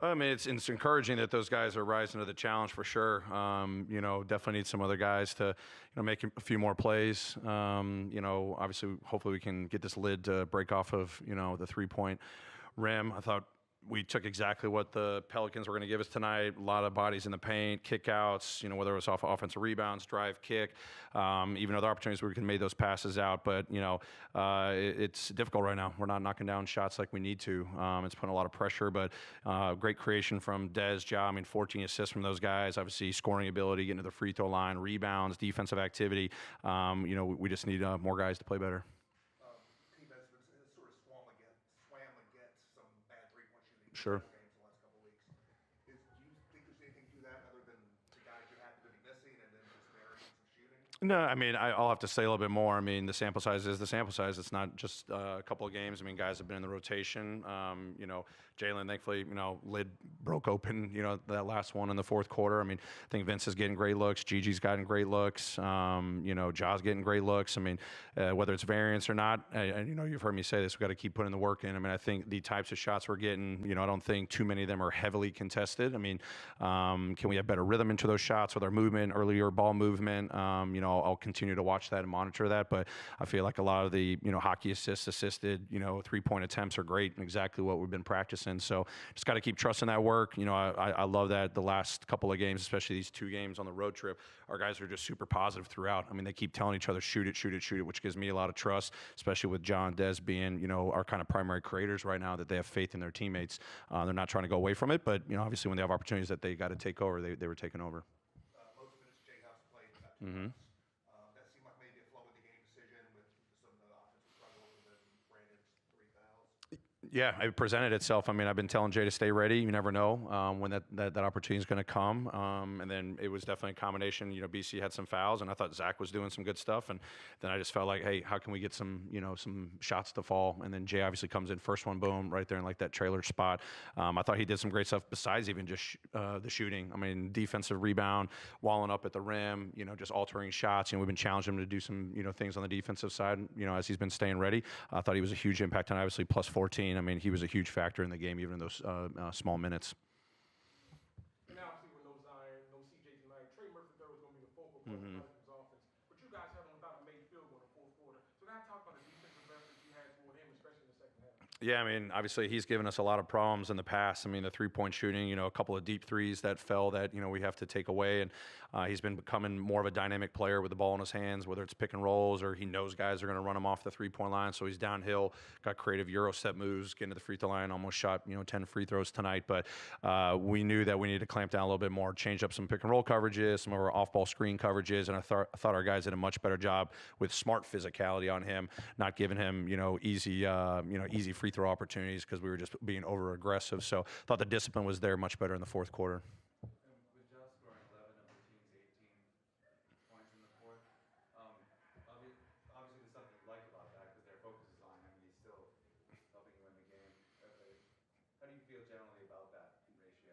I mean, it's encouraging that those guys are rising to the challenge for sure. Definitely need some other guys to, make a few more plays. Obviously, hopefully we can get this lid to break off of, the 3-point rim. I thought we took exactly what the Pelicans were going to give us tonight. A lot of bodies in the paint, kickouts, whether it was off offensive rebounds, drive, kick, even other opportunities where we can make those passes out. But, it's difficult right now. We're not knocking down shots like we need to. It's putting a lot of pressure, but great creation from Dez, Ja. 14 assists from those guys. Obviously, scoring ability, getting to the free throw line, rebounds, defensive activity. We just need more guys to play better. Sure. Games the last couple of weeks. Do you think there's anything to that other than the guys you're happy to be missing and then just varying some shooting? No, I mean, I'll have to say a little bit more. I mean, the sample size is the sample size. It's not just a couple of games. I mean, guys have been in the rotation. Jalen, thankfully, lid broke open, that last one in the fourth quarter. I mean, I think Vince is getting great looks. Gigi's gotten great looks. Ja's getting great looks. I mean, whether it's variance or not, you've heard me say this, we've got to keep putting the work in. I mean, I think the types of shots we're getting, I don't think too many of them are heavily contested. I mean, can we have better rhythm into those shots with our movement, earlier ball movement? I'll continue to watch that and monitor that. But I feel like a lot of the, hockey assisted, 3-point attempts are great and exactly what we've been practicing. So just got to keep trusting that work. I love that the last couple of games, especially these 2 games on the road trip, our guys are just super positive throughout. I mean, they keep telling each other, shoot it, shoot it, shoot it, which gives me a lot of trust, especially with John and Dez being, our kind of primary creators right now, that they have faith in their teammates. They're not trying to go away from it, but, obviously when they have opportunities that they got to take over, they were taking over. Most minutes Jay House played about 2 months. That seemed like maybe a flow of the game decision with some of the offensive struggles and then Brandon's 3 fouls. Yeah, it presented itself. I mean, I've been telling Jay to stay ready. You never know when that opportunity is going to come. And then it was definitely a combination. BC had some fouls, and I thought Zach was doing some good stuff. And then I just felt like, hey, how can we get some shots to fall? And then Jay obviously comes in, first one, boom, right there in like that trailer spot. I thought he did some great stuff besides even just the shooting. I mean, defensive rebound, walling up at the rim, just altering shots. We've been challenging him to do some, things on the defensive side, as he's been staying ready. I thought he was a huge impact on obviously plus 14. I mean, he was a huge factor in the game, even in those small minutes. And obviously, with no Zion, no CJ tonight, Trey Murphy was going to be the focal point of his offense. But you guys held him without a made field goal in the fourth quarter. So now talk about the defensive efforts you had toward him, especially in the second half. Yeah, I mean, obviously he's given us a lot of problems in the past. I mean, the 3-point shooting, a couple of deep threes that fell that, we have to take away. And he's been becoming more of a dynamic player with the ball in his hands, whether it's pick and rolls or he knows guys are going to run him off the 3-point line. So he's downhill, got creative Euro step moves, getting to the free throw line, almost shot, 10 free throws tonight. But we knew that we needed to clamp down a little bit more, change up some pick and roll coverages, some of our off-ball screen coverages. And I thought our guys did a much better job with smart physicality on him, not giving him, easy free throw opportunities because we were just being over aggressive. So I thought the discipline was there much better in the fourth quarter. With Josh scoring 11 of the team's 18 points in the fourth, obviously there's something you like about that because their focus is on him and he's still helping you win the game. How do you feel generally about that ratio?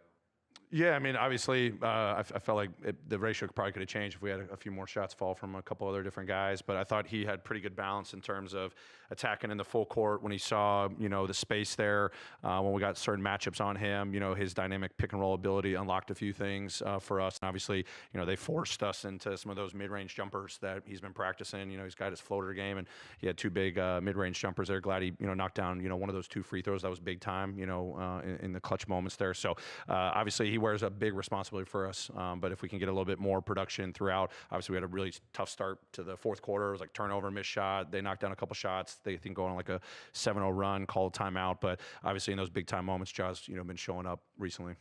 Yeah, I mean, obviously, I felt like the ratio probably could have changed if we had a few more shots fall from a couple other different guys. But I thought he had pretty good balance in terms of attacking in the full court when he saw, the space there. When we got certain matchups on him, his dynamic pick and roll ability unlocked a few things for us. And obviously, they forced us into some of those mid-range jumpers that he's been practicing. He's got his floater game, and he had 2 big mid-range jumpers there. Glad he, knocked down, one of those 2 free throws. That was big time, in the clutch moments there. So obviously, he wears a big responsibility for us. But if we can get a little bit more production throughout, obviously we had a really tough start to the fourth quarter. It was like turnover, missed shot. They knocked down a couple shots. They think going on like a 7-0 run, called timeout. But obviously in those big time moments, Ja's been showing up recently.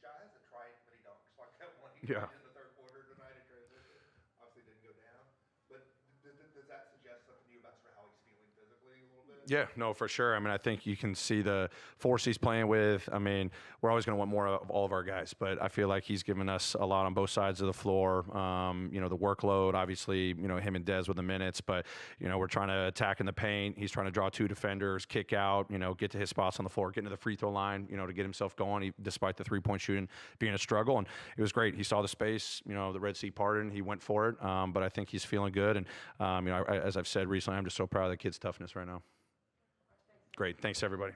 Ja has a try many dunks like that one he Yeah. tried in the third quarter tonight in transition. Obviously didn't go down. But does that suggest something to you about sort of how he's feeling physically a little bit? Yeah, no, for sure. I mean, I think you can see the force he's playing with. I mean, we're always going to want more of all of our guys, but I feel like he's given us a lot on both sides of the floor. The workload, obviously, him and Dez with the minutes, but, we're trying to attack in the paint. He's trying to draw 2 defenders, kick out, get to his spots on the floor, get into the free throw line, to get himself going, despite the 3-point shooting being a struggle. And it was great. He saw the space, the Red Sea parted, and he went for it. But I think he's feeling good. And, as I've said recently, I'm just so proud of the kid's toughness right now. Great. Thanks, everybody.